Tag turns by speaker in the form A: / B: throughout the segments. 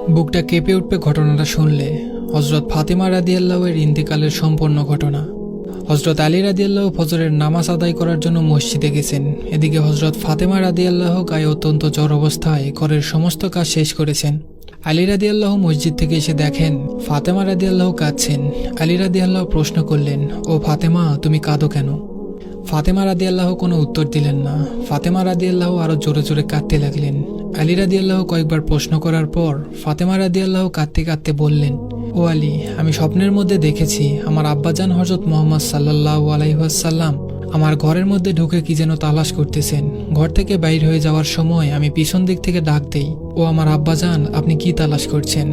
A: বুকটা কেঁপে উঠবে ঘটনাটা শুনলে। হজরত ফাতেমা রাদিয়াল্লাহু-এর ইন্তেকালের সম্পূর্ণ ঘটনা। হজরত আলী রাদিয়াল্লাহু ফজরের নামাজ আদায় করার জন্য মসজিদে গেছেন। এদিকে হজরত ফাতেমা রাদিয়াল্লাহু গায়ে অত্যন্ত জ্বর অবস্থায় ঘরের সমস্ত কাজ শেষ করেছেন। আলী রাদিয়াল্লাহু মসজিদ থেকে এসে দেখেন ফাতেমা রাদিয়াল্লাহু কাঁদছেন। আলী রাদিয়াল্লাহু প্রশ্ন করলেন, ও ফাতেমা, তুমি কাঁদো কেন? ফাতেমা রাদিয়াল্লাহু কোনো উত্তর দিলেন না। ফাতেমা রাদিয়াল্লাহু আরো জোরে জোরে কাঁদতে লাগলেন। আলী রাদিয়াল্লাহু কয়েকবার প্রশ্ন করার পর ফাতেমা রাদিয়াল্লাহু কাঁদতে কাঁদতে বললেন, ও আলী, আমি স্বপ্নের মধ্যে দেখেছি আমার আব্বাজান হযরত মুহাম্মদ সাল্লাল্লাহু আলাইহি ওয়াসাল্লাম আমার ঘরের মধ্যে ঢুকে কি যেন তালাশ করতেছেন। ঘর থেকে বাইর হয়ে যাওয়ার সময় আমি পিছন দিক থেকে ডাক দেই, ও আমার আব্বাজান, আপনি কি তালাশ করছেন?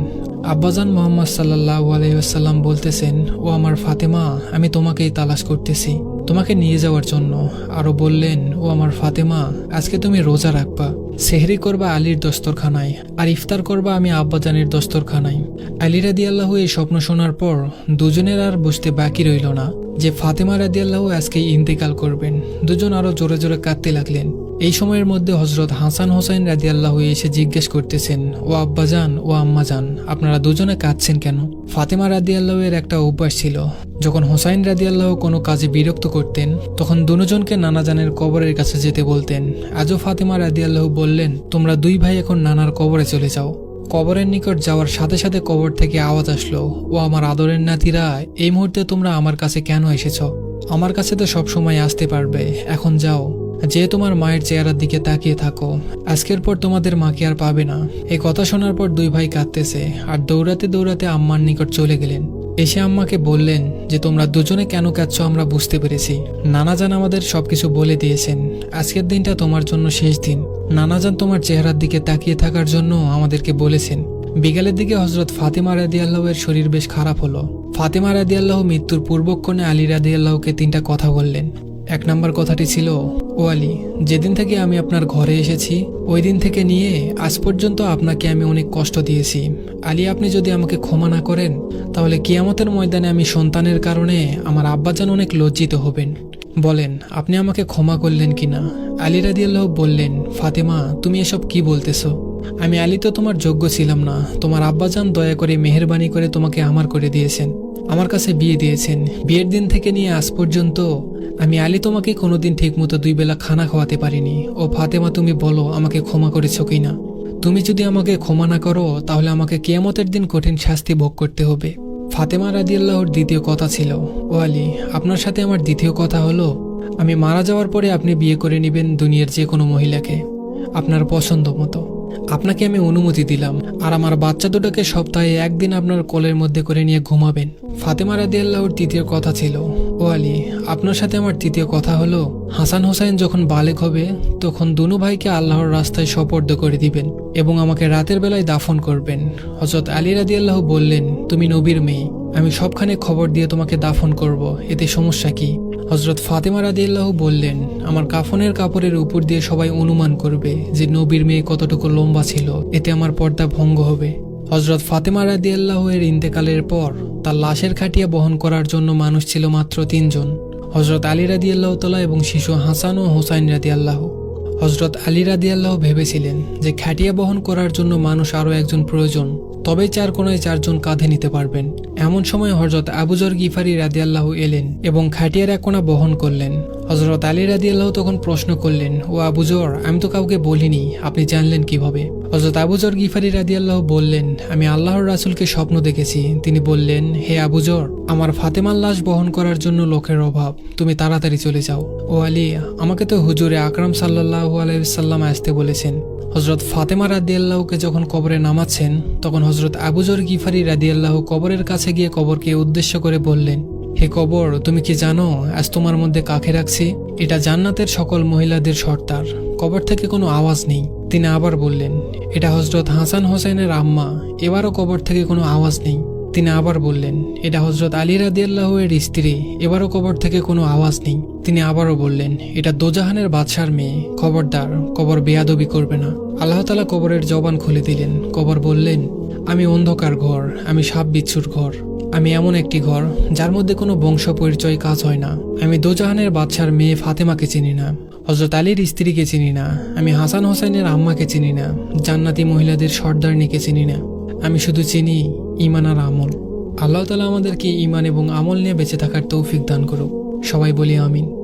A: আব্বাজান মুহাম্মদ সাল্লাল্লাহু আলাইহি ওয়াসাল্লাম বলতেছেন, ও আমার ফাতেমা, আমি তোমাকেই তালাশ করতেছি, তোমাকে নিয়ে যাওয়ার জন্য। আরো বললেন, ও আমার ফাতেমা, আজকে তুমি রোজা রাখবা, সেহরি করবা আলীর দস্তরখানায়, আর ইফতার করবা আমি আব্বাজানের দস্তরখানায়। আলী রাদিয়াল্লাহু এই স্বপ্ন শোনার পর দুজনের আর বুঝতে বাকি রইল না যে ফাতেমা রাদিয়াল্লাহু আজকে ইন্তেকাল করবেন। দুজন আরো জোরে জোরে কাঁদতে লাগলেন। এই সময়ের মধ্যে হজরত হাসান হোসাইন রাদিয়াল্লাহু এসে জিজ্ঞেস করতেছেন, ও আব্বাজান, ও আম্মাজান, আপনারা দুজনে কাঁদছেন কেন? ফাতেমা রাদিয়াল্লাহু এর একটা অভ্যাস ছিল, যখন হোসাইন রাদিয়াল্লাহু কোনো কাজে বিরক্ত করতেন তখন দুজনকে নানাজানের কবরের কাছে যেতে বলতেন। আজও ফাতেমা রাদিয়াল্লাহু বললেন, তোমরা দুই ভাই এখন নানার কবরে চলে যাও। কবরের নিকট যাওয়ার সাথে সাথে কবর থেকে আওয়াজ আসলো, ও আমার আদরের নাতিরা, এই মুহূর্তে তোমরা আমার কাছে কেন এসেছ? আমার কাছে তো সব সময় আসতে পারবে, এখন যাও, যে তোমার মায়ের চেহারার দিকে তাকিয়ে থাকো, আজকের পর তোমাদের মাকে আর পাবে না। এই কথা শোনার পর দুই ভাই কাঁদতেছে আর দৌড়াতে দৌড়াতে আম্মার নিকট চলে গেলেন। এসে আম্মাকে বললেন যে তোমরা দুজনে কেন কাঁদছো আমরা বুঝতে পেরেছি। নানাজান আমাদের সবকিছু বলে দিয়েছেন, আজকের দিনটা তোমার জন্য শেষ দিন। নানাজান তোমার চেহারার দিকে তাকিয়ে থাকার জন্য আমাদেরকে বলেছেন। বিকালের দিকে হজরত ফাতেমা রাদিয়াল্লাহু এর শরীর বেশ খারাপ হলো। ফাতেমা রাদিয়াল্লাহু মৃত্যুর পূর্বক্ষণে আলী রাদিয়াল্লাহুকে তিনটা কথা বললেন। এক নম্বর কথাটি ছিল, ও আলী, যেদিন থেকে আমি আপনার ঘরে এসেছি ওই দিন থেকে নিয়ে আজ পর্যন্ত আপনাকে আমি অনেক কষ্ট দিয়েছি। আলী, আপনি যদি আমাকে ক্ষমা না করেন তাহলে কিয়ামতের ময়দানে আমি সন্তানের কারণে আমার আব্বাজান অনেক লজ্জিত হবেন। বলেন আপনি আমাকে ক্ষমা করলেন কিনা? আলী রাদিয়াল্লাহু বললেন, ফাতেমা, তুমি এসব কি বলতেছো? আমি আলী তো তোমার যোগ্য ছিলাম না। তোমার আব্বাজান দয়া করে মেহেরবানি করে তোমাকে আমার করে দিয়েছেন, আমার কাছে বিয়ে দিয়েছেন। বিয়ের দিন থেকে নিয়ে আজ পর্যন্ত আমি আলী তোমাকে কোনোদিন ঠিকমতো দুই বেলা খানা খাওয়াতে পারিনি। ও ফাতেমা, তুমি বলো আমাকে ক্ষমা করেছো কিনা? তুমি যদি আমাকে ক্ষমা না করো তাহলে আমাকে কিয়ামতের দিন কঠিন শাস্তি ভোগ করতে হবে। ফাতেমা রাদিয়াল্লাহুর দ্বিতীয় কথা ছিল, ও আলী, আপনার সাথে আমার দ্বিতীয় কথা হলো, আমি মারা যাওয়ার পরে আপনি বিয়ে করে নেবেন দুনিয়ার যে কোনো মহিলাকে আপনার পছন্দ মতো। আপনাকে আমি অনুমতি দিলাম, আর আমার বাচ্চা দুটোকে সপ্তাহে একদিন আপনার কোলের মধ্যে করে নিয়ে ঘুমাবেন। ফাতেমা রাদিয়াল্লাহুর তৃতীয় কথা ছিল, ও আলী, আপনার সাথে আমার তৃতীয় কথা হলো, হাসান হোসাইন যখন বালেগ হবে তখন দুনো ভাইকে আল্লাহর রাস্তায় সোপর্দ করে দিবেন এবং আমাকে রাতের বেলায় দাফন করবেন। হযরত আলী রাদিয়াল্লাহু বললেন, তুমি নবীর মেয়ে, আমি সবখানে খবর দিয়ে তোমাকে দাফন করব, এতে সমস্যা কি? হযরত ফাতেমা রাদিয়াল্লাহু বললেন, আমার কাফনের কাপড়ের উপর দিয়ে সবাই অনুমান করবে যে নবীর মেয়ে কতটুকু লম্বা ছিল, এতে আমার পর্দা ভঙ্গ হবে। হযরত ফাতেমা রাদিয়াল্লাহু এর ইন্তেকালের পর তার লাশের খাটিয়া বহন করার জন্য মানুষ ছিল মাত্র 3 জন, হযরত আলী রাদিয়াল্লাহু তাআলা এবং শিশু হাসান ও হোসাইন রাদিয়াল্লাহু। হযরত আলী রাদিয়াল্লাহু ভেবেছিলেন যে খাটিয়া বহন করার জন্য মানুষ আরও একজন প্রয়োজন, তবেই 4 কোণায় 4 জন কাঁধে নিতে পারবেন। এমন সময় হযরত আবু যর গিফারি রাদিয়াল্লাহু এলেন এবং খাটিয়ার এক কোণা বহন করলেন। হযরত আলী রাদিয়াল্লাহু তখন প্রশ্ন করলেন, ও আবু যর, আমি তো কাউকে বলিনি, আপনি জানলেন কিভাবে? হযরত আবু যর গিফারি রাদিয়াল্লাহু বললেন, আমি আল্লাহর রাসূলকে স্বপ্ন দেখেছি। তিনি বললেন, হে আবু যর, আমার ফাতেমার লাশ বহন করার জন্য লোকের অভাব, তুমি তাড়াতাড়ি চলে যাও। ও আলী, আমাকে তো হুজুরে আকরাম সাল্লাল্লাহু আলাইহি ওয়াসাল্লাম আসতে বলেছেন। হযরত ফাতেমা রাদিয়াল্লাহুকে যখন কবরে নামাচ্ছেন তখন হযরত আবু যর গিফারি রাদিয়াল্লাহু কবরের কাছে গিয়ে কবরকে উদ্দেশ্য করে বললেন, হে কবর, তুমি কি জানো আজ তোমার মধ্যে কাকে রাখছি? এটা জান্নাতের সকল মহিলাদের সর্দার। কবর থেকে কোনো আওয়াজ নেই। তিনি আবার বললেন, এটা হযরত হাসান হোসেনের আম্মা। এবারও কবর থেকে কোনো আওয়াজ নেই। তিনি আবার বললেন, এটা হযরত আলী রাদিয়াল্লাহু এর স্ত্রী। এবারও কবর থেকে কোনো আওয়াজ নেই। তিনি আবারও বললেন, এটা দোজাহানের বাদশার মেয়ে। খবরদার, কবর বেয়াদবি করবে না। আল্লাহ তাআলা কবরের জবান খুলে দিলেন। কবর বললেন, আমি অন্ধকার ঘর, আমি সাপ বিচ্ছুর ঘর, আমি এমন একটি ঘর যার মধ্যে কোনো বংশ পরিচয় কাজ হয় না। আমি দোজাহানের বাদশার মেয়ে ফাতেমাকে চিনি না, হযরত আলীর স্ত্রীকে চিনি না, আমি হাসান হোসেনের আম্মাকে চিনি না, জান্নাতি মহিলাদের সর্দারনিকে চিনি না। আমি শুধু চিনি ঈমান আর আমল। আল্লাহ তাআলা আমাদেরকে ঈমান এবং আমল নিয়ে বেঁচে থাকার তৌফিক দান করুক। সবাই বলি আমিন।